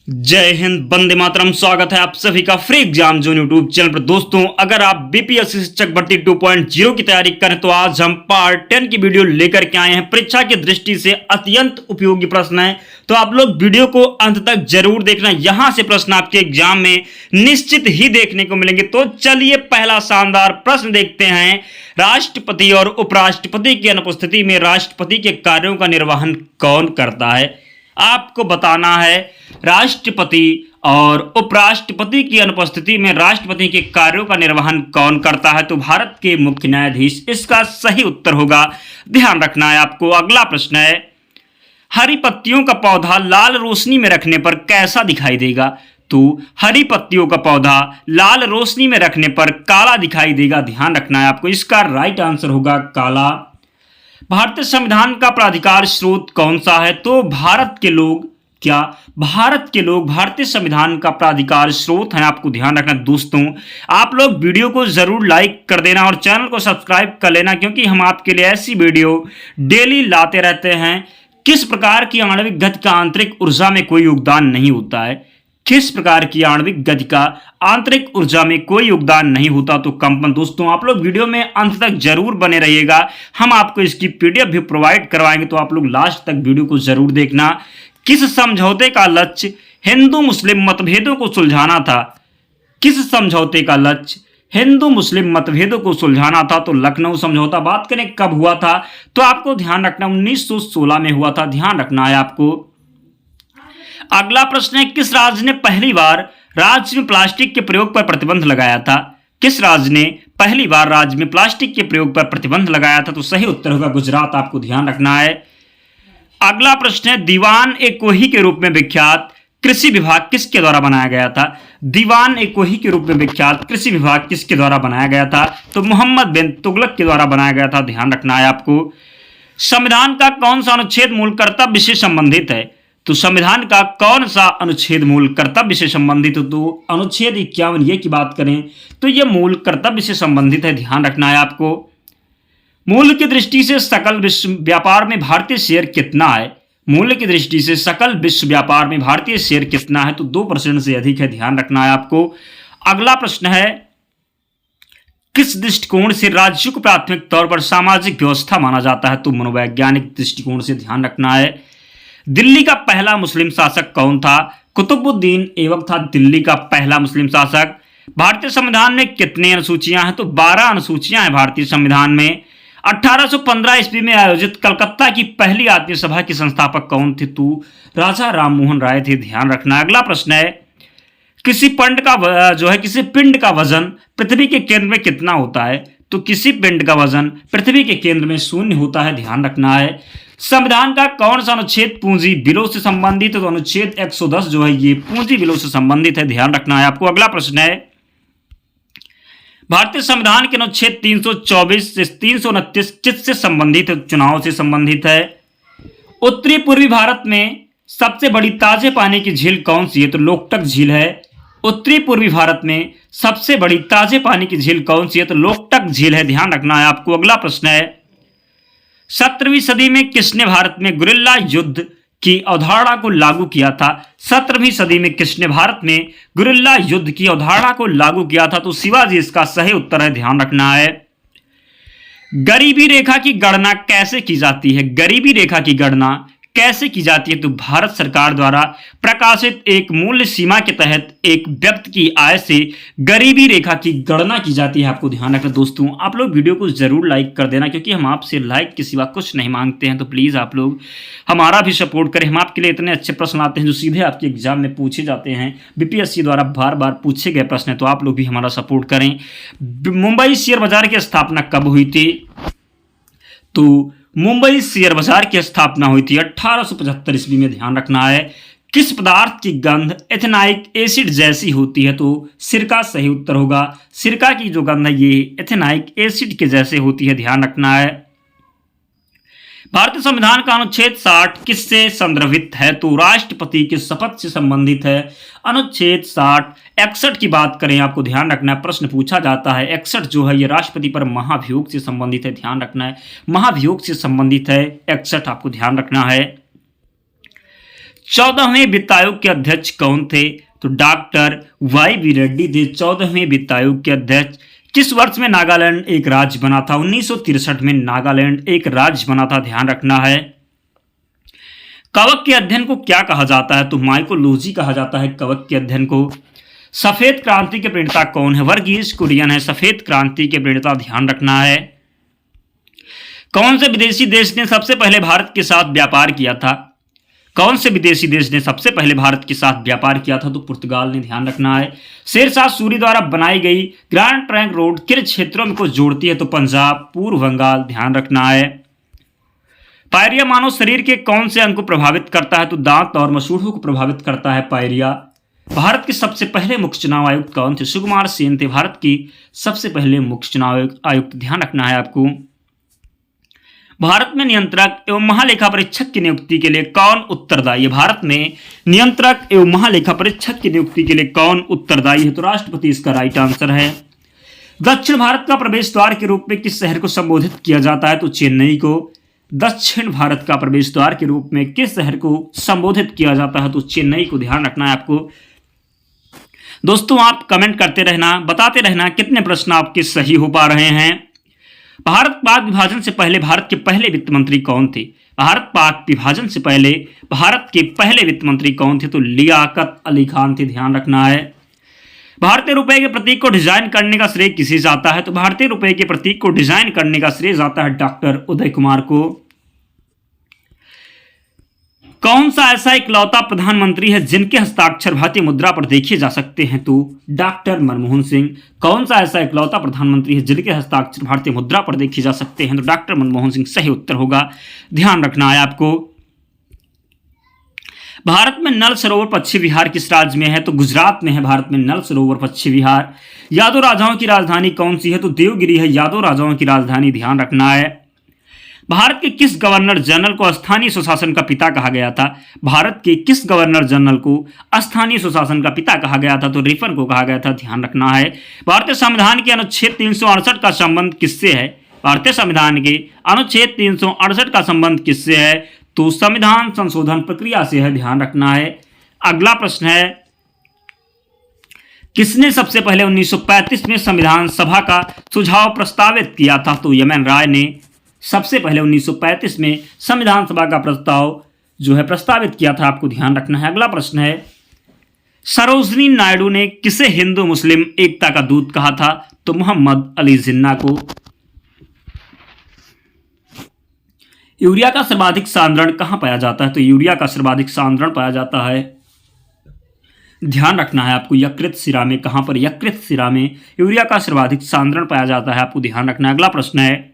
जय हिंद, वंदे मातरम। स्वागत है आप सभी का free exam zone YouTube channel पर। दोस्तों, अगर आप बीपीएससी शिक्षक भर्ती 2.0 की तैयारी करें तो आज हम पार्ट 10 की वीडियो लेकर के आए हैं। परीक्षा की दृष्टि से अत्यंत उपयोगी प्रश्न है, तो आप लोग वीडियो को अंत तक जरूर देखना। यहां से प्रश्न आपके एग्जाम में निश्चित ही देखने को मिलेंगे। तो चलिए पहला शानदार प्रश्न देखते हैं। राष्ट्रपति और उपराष्ट्रपति की अनुपस्थिति में राष्ट्रपति के कार्यों का निर्वहन कौन करता है? आपको बताना है राष्ट्रपति और उपराष्ट्रपति की अनुपस्थिति में राष्ट्रपति के कार्यों का निर्वहन कौन करता है? तो भारत के मुख्य न्यायाधीश इसका सही उत्तर होगा। ध्यान रखना है आपको। अगला प्रश्न है, हरी पत्तियों का पौधा लाल रोशनी में रखने पर कैसा दिखाई देगा? तो हरी पत्तियों का पौधा लाल रोशनी में रखने पर काला दिखाई देगा। ध्यान रखना है आपको। इसका राइट आंसर होगा काला। भारतीय संविधान का प्राधिकार स्रोत कौन सा है? तो भारत के लोग भारतीय संविधान का प्राधिकार स्रोत है। आपको ध्यान रखना। दोस्तों, आप लोग वीडियो को जरूर लाइक कर देना और चैनल को सब्सक्राइब कर लेना, क्योंकि हम आपके लिए ऐसी वीडियो डेली लाते रहते हैं। किस प्रकार की आणविक गति का आंतरिक ऊर्जा में कोई योगदान नहीं होता है? किस प्रकार की आणविक गति का आंतरिक ऊर्जा में कोई योगदान नहीं होता? तो कंपन। दोस्तों, आप लोग वीडियो में अंत तक जरूर बने रहिएगा। हम आपको इसकी पीडीएफ भी प्रोवाइड करवाएंगे, तो आप लोग लास्ट तक वीडियो को जरूर देखना। किस समझौते का लक्ष्य हिंदू मुस्लिम मतभेदों को सुलझाना था? किस समझौते का लक्ष्य हिंदू मुस्लिम मतभेदों को सुलझाना था? तो लखनऊ समझौता। बात करें कब हुआ था, तो आपको ध्यान रखना 1916 में हुआ था। ध्यान रखना है आपको। अगला प्रश्न है, किस राज्य ने पहली बार राज्य में प्लास्टिक के प्रयोग पर प्रतिबंध लगाया था? किस राज्य ने पहली बार राज्य में प्लास्टिक के प्रयोग पर प्रतिबंध लगाया था? तो सही उत्तर होगा गुजरात। आपको ध्यान रखना है। अगला प्रश्न है, दीवान ए कोही के रूप में विख्यात कृषि विभाग किसके द्वारा बनाया गया था? दीवान ए कोही के रूप में विख्यात कृषि विभाग किसके द्वारा बनाया गया था? तो मोहम्मद बिन तुगलक के द्वारा बनाया गया था। ध्यान रखना है आपको। संविधान का कौन सा अनुच्छेद मूल कर्तव्य से संबंधित है? तो संविधान का कौन सा अनुच्छेद मूल कर्तव्य से संबंधित हो? तो अनुच्छेद 51 ये की बात करें तो यह मूल कर्तव्य से संबंधित है। ध्यान रखना है आपको। मूल्य की दृष्टि से सकल विश्व व्यापार में भारतीय शेयर कितना है? मूल्य की दृष्टि से सकल विश्व व्यापार में भारतीय शेयर कितना है? तो 2% से अधिक है। ध्यान रखना है आपको। अगला प्रश्न है, किस दृष्टिकोण से राज्यों को प्राथमिक तौर पर सामाजिक व्यवस्था माना जाता है? तो मनोवैज्ञानिक दृष्टिकोण से। ध्यान रखना है। दिल्ली का पहला मुस्लिम शासक कौन था? कुतुबुद्दीन ऐबक था दिल्ली का पहला मुस्लिम शासक। भारतीय संविधान में कितनी अनुसूचियां हैं? तो 12 अनुसूचियां हैं भारतीय संविधान में। 1815 ईस्वी में आयोजित कलकत्ता की पहली आत्मीय सभा के संस्थापक कौन थे? तो राजा राममोहन राय थे। ध्यान रखना। अगला प्रश्न है, किसी पिंड का वजन पृथ्वी के केंद्र में कितना होता है? तो किसी पिंड का वजन पृथ्वी के केंद्र में 0 होता है। ध्यान रखना है। संविधान का कौन सा अनुच्छेद पूंजी विलों से संबंधित है? तो अनुच्छेद 110 जो है ये पूंजी विलों से संबंधित है। ध्यान रखना है आपको। अगला प्रश्न है, भारतीय संविधान के अनुच्छेद 324 से 329 किससे संबंधित है? चुनाव से संबंधित है। उत्तरी पूर्वी भारत में सबसे बड़ी ताजे पानी की झील कौन सी है? तो लोकटक झील है। उत्तरी पूर्वी भारत में सबसे बड़ी ताजे पानी की झील कौन सी है? तो लोकटक झील है। ध्यान रखना है आपको। अगला प्रश्न है, 17वीं सदी में किसने भारत में गुरिल्ला युद्ध की अवधारणा को लागू किया था? 17वीं सदी में किसने भारत में गुरिल्ला युद्ध की अवधारणा को लागू किया था? तो शिवाजी इसका सही उत्तर है। ध्यान रखना है। गरीबी रेखा की गणना कैसे की जाती है? गरीबी रेखा की गणना कैसे की जाती है? तो भारत सरकार द्वारा प्रकाशित एक मूल्य सीमा के तहत एक व्यक्ति की आय से गरीबी रेखा की गणना की जाती है। आपको ध्यान रखना। दोस्तों, आप लोग वीडियो को जरूर लाइक कर देना, क्योंकि हम आपसे लाइक के सिवा कुछ नहीं मांगते हैं। तो प्लीज़ आप लोग हमारा भी सपोर्ट करें। हम आपके लिए इतने अच्छे प्रश्न आते हैं जो सीधे आपके एग्जाम में पूछे जाते हैं। बीपीएससी द्वारा बार बार पूछे गए प्रश्न है, तो आप लोग भी हमारा सपोर्ट करें। मुंबई शेयर बाजार की स्थापना कब हुई थी? तो मुंबई शेयर बाजार की स्थापना हुई थी 1875 ईस्वी में। ध्यान रखना है। किस पदार्थ की गंध एथेनाइक एसिड जैसी होती है? तो सिरका सही उत्तर होगा। सिरका की जो गंध है ये एथेनाइक एसिड के जैसे होती है। ध्यान रखना है। भारतीय संविधान का अनुच्छेद 60 किससे संदर्भित है? तो राष्ट्रपति के शपथ से संबंधित है। अनुच्छेद 60 61 की बात करें, आपको ध्यान रखना है, प्रश्न पूछा जाता है। 61 जो है ये राष्ट्रपति पर महाभियोग से संबंधित है। ध्यान रखना है, महाभियोग से संबंधित है 61, आपको ध्यान रखना है। 14वें वित्त आयोग के अध्यक्ष कौन थे? तो डॉक्टर YV रेड्डी थे 14वें वित्त आयोग के अध्यक्ष। किस वर्ष में नागालैंड एक राज्य बना था? 1963 में नागालैंड एक राज्य बना था, ध्यान रखना है। कवक के अध्ययन को क्या कहा जाता है? तो माइकोलॉजी कहा जाता है कवक के अध्ययन को। सफेद क्रांति के प्रणेता कौन है? वर्गीज कुरियन है सफेद क्रांति के प्रणेता, ध्यान रखना है। कौन से विदेशी देश ने सबसे पहले भारत के साथ व्यापार किया था? कौन से विदेशी देश ने सबसे पहले भारत के साथ व्यापार किया था? तो पुर्तगाल ने, ध्यान रखना है। शेरशाह सूरी द्वारा बनाई गई ग्रैंड ट्रंक रोड किन क्षेत्रों को जोड़ती है? तो पंजाब, पूर्व बंगाल, ध्यान रखना है। पायरिया मानव शरीर के कौन से अंग को प्रभावित करता है? तो दांत और मसूड़ों को प्रभावित करता है पायरिया। भारत के सबसे पहले मुख्य चुनाव आयुक्त कौन थे? सुकुमार सेन थे भारत की सबसे पहले मुख्य चुनाव आयुक्त, ध्यान रखना है आपको। भारत में नियंत्रक एवं महालेखा परीक्षक की नियुक्ति के लिए कौन उत्तरदायी है? भारत में नियंत्रक एवं महालेखा परीक्षक की नियुक्ति के लिए कौन उत्तरदायी है? तो राष्ट्रपति इसका राइट आंसर है। दक्षिण भारत का प्रवेश द्वार के रूप में किस शहर को संबोधित किया जाता है? तो चेन्नई को। दक्षिण भारत का प्रवेश द्वार के रूप में किस शहर को संबोधित किया जाता है? तो चेन्नई को, ध्यान रखना है आपको। दोस्तों आप कमेंट करते रहना, बताते रहना कितने प्रश्न आपके सही हो पा रहे हैं। भारत पाक विभाजन से पहले भारत के पहले वित्त मंत्री कौन थे? भारत पाक विभाजन से पहले भारत के पहले वित्त मंत्री कौन थे? तो लियाकत अली खान थे, ध्यान रखना है। भारतीय रुपए के प्रतीक को डिजाइन करने का श्रेय किसे जाता है? तो भारतीय रुपए के प्रतीक को डिजाइन करने का श्रेय जाता है डॉक्टर उदय कुमार को। कौन सा ऐसा इकलौता प्रधानमंत्री है जिनके हस्ताक्षर भारतीय मुद्रा पर देखे जा सकते हैं? तो डॉक्टर मनमोहन सिंह। कौन सा ऐसा इकलौता प्रधानमंत्री है जिनके हस्ताक्षर भारतीय मुद्रा पर देखे जा सकते हैं? तो डॉक्टर मनमोहन सिंह सही उत्तर होगा, ध्यान रखना है आपको। भारत में नल सरोवर पश्चिम विहार किस राज्य में है? तो गुजरात में है भारत में नल सरोवर पश्चिम विहार। यादव राजाओं की राजधानी कौन सी है? तो देवगिरी है यादव राजाओं की राजधानी, ध्यान रखना है। भारत के किस गवर्नर जनरल को स्थानीय सुशासन का पिता कहा गया था? भारत के किस गवर्नर जनरल को स्थानीय सुशासन का पिता कहा गया था? तो रिफन को कहा गया था, ध्यान रखना है। भारतीय संविधान के अनुच्छेद 368 का संबंध किससे है? भारतीय संविधान के अनुच्छेद 368 का संबंध किससे है? तो संविधान संशोधन प्रक्रिया से है, ध्यान रखना है। अगला प्रश्न है, किसने सबसे पहले 1935 में संविधान सभा का सुझाव प्रस्तावित किया था? तो एम.एन. राय ने सबसे पहले 1935 में संविधान सभा का प्रस्ताव जो है प्रस्तावित किया था, आपको ध्यान रखना है। अगला प्रश्न है, सरोजनी नायडू ने किसे हिंदू मुस्लिम एकता का दूत कहा था? तो मोहम्मद अली जिन्ना को। यूरिया का सर्वाधिक सांद्रण कहां पाया जाता है? तो यूरिया का सर्वाधिक सांद्रण पाया जाता है, ध्यान रखना है आपको, यकृत शिरा में। कहां पर? यकृत शिरा में यूरिया का सर्वाधिक सांद्रण पाया जाता है, आपको ध्यान रखना है। अगला प्रश्न है,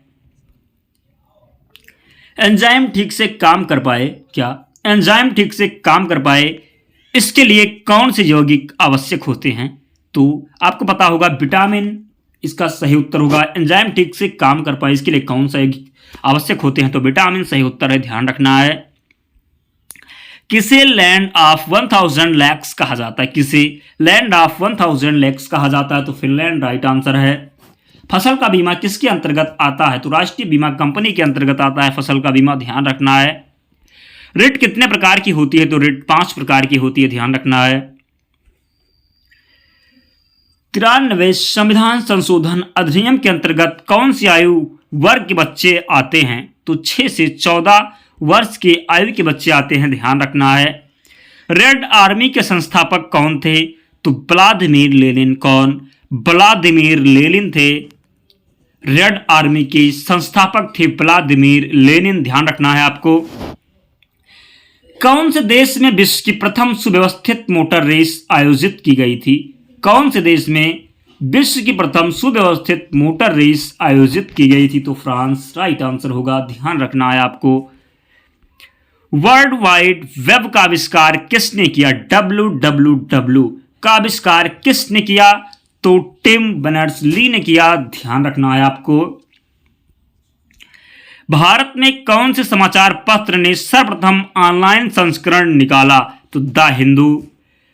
एंजाइम ठीक से काम कर पाए क्या? एंजाइम ठीक से काम कर पाए इसके लिए कौन से यौगिक आवश्यक होते हैं? तो आपको पता होगा विटामिन इसका सही उत्तर होगा। एंजाइम ठीक से काम कर पाए इसके लिए कौन सा यौगिक आवश्यक होते हैं? तो विटामिन सही उत्तर है, ध्यान रखना है। किसे लैंड ऑफ 1000 लैक्स कहा जाता है? किसे लैंड ऑफ 1000 लैक्स कहा जाता है? तो फिनलैंड राइट आंसर है। फसल का बीमा किसके अंतर्गत आता है? तो राष्ट्रीय बीमा कंपनी के अंतर्गत आता है फसल का बीमा, ध्यान रखना है। रिट कितने प्रकार की होती है? तो रिट 5 प्रकार की होती है, ध्यान रखना है। 93वें संविधान संशोधन अधिनियम के अंतर्गत कौन सी आयु वर्ग के बच्चे आते हैं? तो 6 से 14 वर्ष के आयु के बच्चे आते हैं, ध्यान रखना है। रेड आर्मी के संस्थापक कौन थे? तो व्लादिमीर लेनिन। कौन? व्लादिमीर लेनिन थे। रेड आर्मी के संस्थापक थे व्लादिमीर लेनिन, ध्यान रखना है आपको। कौन से देश में विश्व की प्रथम सुव्यवस्थित मोटर रेस आयोजित की गई थी? कौन से देश में विश्व की प्रथम सुव्यवस्थित मोटर रेस आयोजित की गई थी? तो फ्रांस राइट आंसर होगा, ध्यान रखना है आपको। वर्ल्ड वाइड वेब का आविष्कार किसने किया? WWW का आविष्कार किसने किया? तो टिम बर्नर्स-ली ने किया, ध्यान रखना है आपको। भारत में कौन से समाचार पत्र ने सर्वप्रथम ऑनलाइन संस्करण निकाला? तो द हिंदू।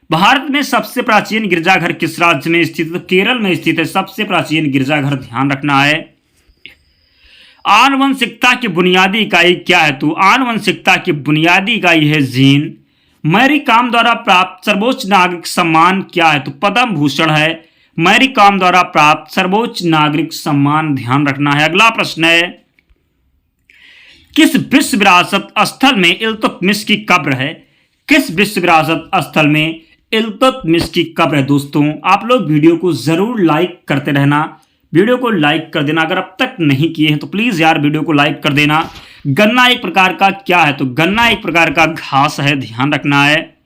भारत में सबसे प्राचीन गिरजाघर किस राज्य में स्थित है? तो केरल में स्थित है सबसे प्राचीन गिरजाघर, ध्यान रखना है। आनुवंशिकता की बुनियादी इकाई क्या है? तो आनुवंशिकता की बुनियादी इकाई है जीन। मैरी कॉम द्वारा प्राप्त सर्वोच्च नागरिक सम्मान क्या है? तो पद्म भूषण है। मैरी कॉम द्वारा प्राप्त सर्वोच्च नागरिक सम्मान ध्यान रखना है। अगला प्रश्न है, किस विश्व विरासत स्थल में इल्तुतमिश की कब्र है? किस विश्व विरासत स्थल में इल्तुतमिश की कब्र है? दोस्तों आप लोग वीडियो को जरूर लाइक करते रहना, वीडियो को लाइक कर देना। अगर अब तक नहीं किए हैं तो प्लीज यार वीडियो को लाइक कर देना। गन्ना एक प्रकार का क्या है? तो गन्ना एक प्रकार का घास है, ध्यान रखना है।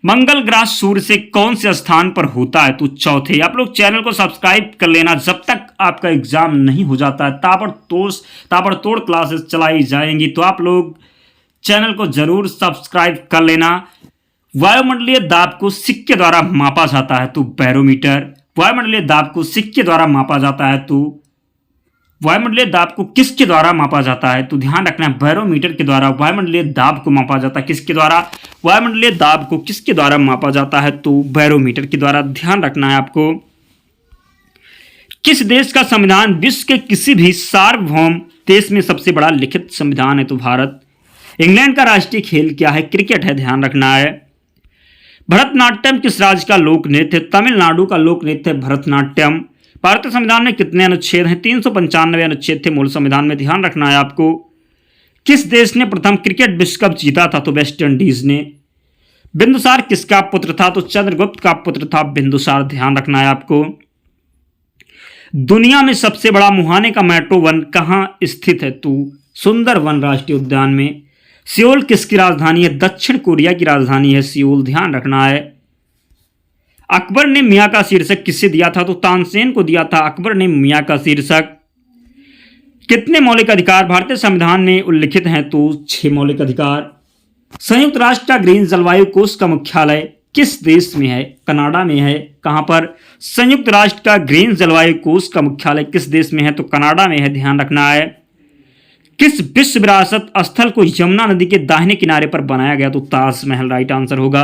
मंगल ग्रह सूर्य से कौन से स्थान पर होता है? तो चौथे। आप लोग चैनल को सब्सक्राइब कर लेना, जब तक आपका एग्जाम नहीं हो जाता है ताबड़तोड़ क्लासेस चलाई जाएंगी, तो आप लोग चैनल को जरूर सब्सक्राइब कर लेना। वायुमंडलीय दाब को सिक्के द्वारा मापा जाता है? तो बैरोमीटर। वायुमंडलीय दाब को सिक्के द्वारा मापा जाता है? तो वायुमंडलीय दाब को किसके द्वारा मापा जाता है? तो ध्यान रखना है बैरोमीटर के द्वारा वायुमंडलीय दाब को मापा जाता है। किसके द्वारा? वायुमंडलीय दाब को किसके द्वारा मापा जाता है? तो बैरोमीटर के द्वारा, ध्यान रखना है आपको। किस देश का संविधान विश्व के किसी भी सार्वभौम देश में सबसे बड़ा लिखित संविधान है? तो भारत। इंग्लैंड का राष्ट्रीय खेल क्या है? क्रिकेट है, ध्यान रखना है। भरतनाट्यम किस राज्य का लोक नृत्य है? तमिलनाडु का लोक नृत्य है भरतनाट्यम। भारतीय संविधान में कितने अनुच्छेद हैं? 395 अनुच्छेद थे मूल संविधान में, ध्यान रखना है आपको। किस देश ने प्रथम क्रिकेट विश्व कप जीता था? तो वेस्ट इंडीज ने। बिंदुसार किसका पुत्र था? तो चंद्रगुप्त का पुत्र था बिंदुसार, ध्यान रखना है आपको। दुनिया में सबसे बड़ा मुहाने का मेट्रो वन कहां स्थित है? तो सुंदरवन राष्ट्रीय उद्यान में। सियोल किसकी राजधानी है? दक्षिण कोरिया की राजधानी है सियोल, ध्यान रखना है। अकबर ने मियां का शीर्षक किसे दिया था? तो तानसेन को दिया था अकबर ने मियां का शीर्षक। कितने मौलिक अधिकार भारतीय संविधान में उल्लिखित हैं? तो 6 मौलिक अधिकार। संयुक्त राष्ट्र का ग्रीन जलवायु कोष का मुख्यालय किस देश में है? कनाडा में है। कहां पर? संयुक्त राष्ट्र का ग्रीन जलवायु कोष का मुख्यालय किस देश में है? तो कनाडा में है, ध्यान रखना है। किस विश्व विरासत स्थल को यमुना नदी के दाहिने किनारे पर बनाया गया? तो ताजमहल राइट आंसर होगा।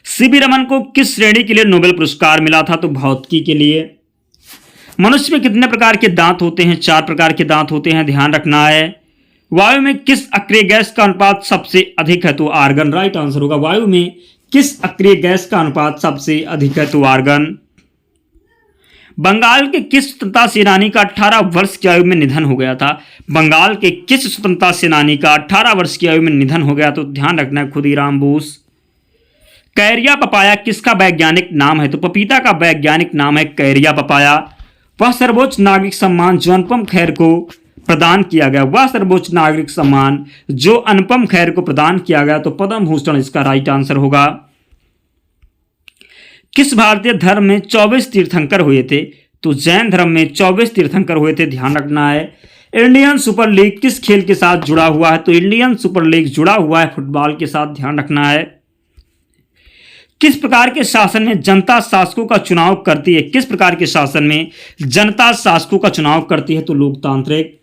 सीवी रमन को किस श्रेणी के लिए नोबेल पुरस्कार मिला था? तो भौतिकी के लिए। मनुष्य में कितने प्रकार के दांत होते हैं? 4 प्रकार के दांत होते हैं, ध्यान रखना है। वायु में किस अक्रिय गैस का अनुपात सबसे अधिक है? तो आर्गन राइट आंसर होगा। वायु में किस अक्रिय गैस का अनुपात सबसे अधिक है? तो आर्गन। बंगाल के किस स्वतंत्रता सेनानी का 18 वर्ष की आयु में निधन हो गया था? बंगाल के किस स्वतंत्रता सेनानी का 18 वर्ष की आयु में निधन हो गया? तो ध्यान रखना है खुदीराम बोस। कैरिया पपाया किसका वैज्ञानिक नाम है? तो पपीता का वैज्ञानिक नाम है कैरिया पपाया। वह सर्वोच्च नागरिक सम्मान जो अनुपम खेर को प्रदान किया गया, वह सर्वोच्च नागरिक सम्मान जो अनुपम खेर को प्रदान किया गया, तो पद्म भूषण इसका राइट आंसर होगा। किस भारतीय धर्म में 24 तीर्थंकर हुए थे? तो जैन धर्म में 24 तीर्थंकर हुए थे, ध्यान रखना है। इंडियन सुपर लीग किस खेल के साथ जुड़ा हुआ है? तो इंडियन सुपर लीग जुड़ा हुआ है फुटबॉल के साथ, ध्यान रखना है। किस प्रकार के शासन में जनता शासकों का चुनाव करती है? किस प्रकार के शासन में जनता शासकों का चुनाव करती है? तो लोकतांत्रिक।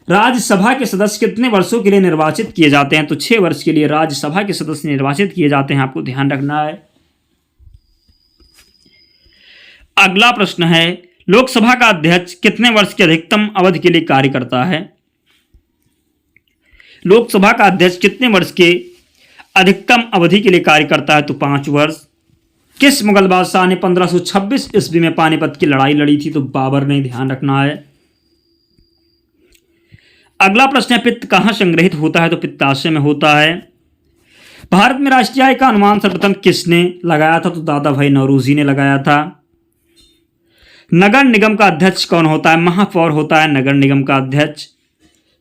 राज्यसभा के सदस्य कितने वर्षों के लिए निर्वाचित किए जाते हैं? तो 6 वर्ष के लिए राज्यसभा के सदस्य निर्वाचित किए जाते हैं, आपको ध्यान रखना है। अगला प्रश्न है, लोकसभा का अध्यक्ष कितने वर्ष की अधिकतम अवधि के लिए कार्य करता है? लोकसभा का अध्यक्ष कितने वर्ष के अधिकतम अवधि के लिए कार्य करता है? तो 5 वर्ष। किस मुगल बादशाह ने 1526 ईस्वी में पानीपत की लड़ाई लड़ी थी? तो बाबर ने, ध्यान रखना है। अगला प्रश्न है, पित्त कहां संग्रहित होता है? तो पित्ताशय में होता है। भारत में राष्ट्रीय आय का अनुमान सर्वप्रथम किसने लगाया था? तो दादा भाई नौरोजी ने लगाया था। नगर निगम का अध्यक्ष कौन होता है? महापौर होता है नगर निगम का अध्यक्ष।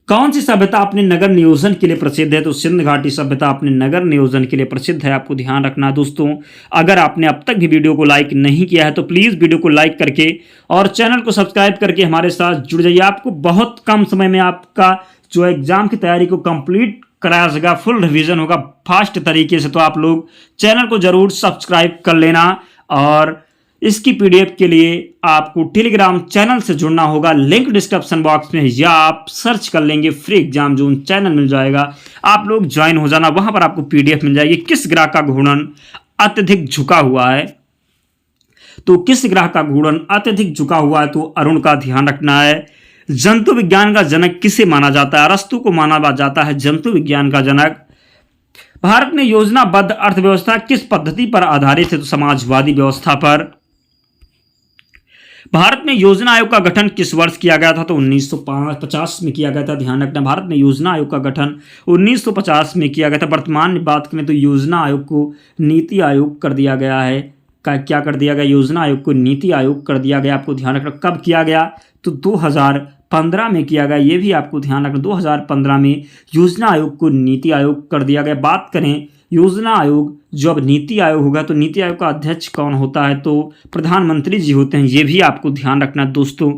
कौन सी सभ्यता अपने नगर नियोजन के लिए प्रसिद्ध है? तो सिंध घाटी सभ्यता अपने नगर नियोजन के लिए प्रसिद्ध है, आपको ध्यान रखना है। दोस्तों अगर आपने अब तक भी वीडियो को लाइक नहीं किया है तो प्लीज़ वीडियो को लाइक करके और चैनल को सब्सक्राइब करके हमारे साथ जुड़ जाइए। आपको बहुत कम समय में आपका जो एग्जाम की तैयारी को कंप्लीट कराया जाएगा, फुल रिवीजन होगा फास्ट तरीके से, तो आप लोग चैनल को जरूर सब्सक्राइब कर लेना। और इसकी पीडीएफ के लिए आपको टेलीग्राम चैनल से जुड़ना होगा, लिंक डिस्क्रिप्शन बॉक्स में, या आप सर्च कर लेंगे फ्री एग्जाम जोन चैनल मिल जाएगा, आप लोग ज्वाइन हो जाना, वहां पर आपको पीडीएफ मिल जाएगी। किस ग्रह का घूर्णन अत्यधिक झुका हुआ है? तो किस ग्रह का घूर्णन अत्यधिक झुका हुआ है? तो अरुण का, ध्यान रखना है। जंतु विज्ञान का जनक किसे माना जाता है? अरस्तु को माना जाता है जंतु विज्ञान का जनक। भारत में योजनाबद्ध अर्थव्यवस्था किस पद्धति पर आधारित है? तो समाजवादी व्यवस्था पर। भारत में योजना आयोग का गठन किस वर्ष किया गया था? तो 1950 में किया गया था। ध्यान रखना, भारत में योजना आयोग का गठन 1950 में किया गया था। वर्तमान में बात करें तो योजना आयोग को नीति आयोग कर दिया गया है। क्या कर दिया गया? योजना आयोग को नीति आयोग कर दिया गया। आपको ध्यान रखना कब किया गया? तो 2015 में किया गया। ये भी आपको ध्यान रखना, 2015 में योजना आयोग को नीति आयोग कर दिया गया। बात करें योजना आयोग, जो अब नीति आयोग होगा तो नीति आयोग का अध्यक्ष कौन होता है? तो प्रधानमंत्री जी होते हैं। ये भी आपको ध्यान रखना दोस्तों।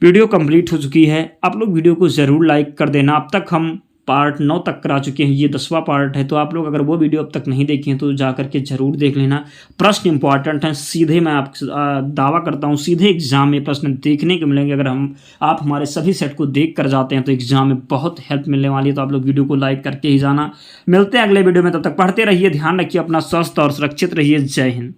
वीडियो कंप्लीट हो चुकी है, आप लोग वीडियो को ज़रूर लाइक कर देना। अब तक हम पार्ट 9 तक करा चुके हैं, ये 10वां पार्ट है। तो आप लोग अगर वो वीडियो अब तक नहीं देखे हैं तो जा करके ज़रूर देख लेना। प्रश्न इंपॉर्टेंट हैं, सीधे मैं आप दावा करता हूँ सीधे एग्जाम में प्रश्न देखने को मिलेंगे। अगर आप हमारे सभी सेट को देख कर जाते हैं तो एग्जाम में बहुत हेल्प मिलने वाली है। तो आप लोग वीडियो को लाइक करके ही जाना। मिलते हैं अगले वीडियो में, तब तक पढ़ते रहिए, ध्यान रखिए अपना, स्वस्थ और सुरक्षित रहिए। जय हिंद।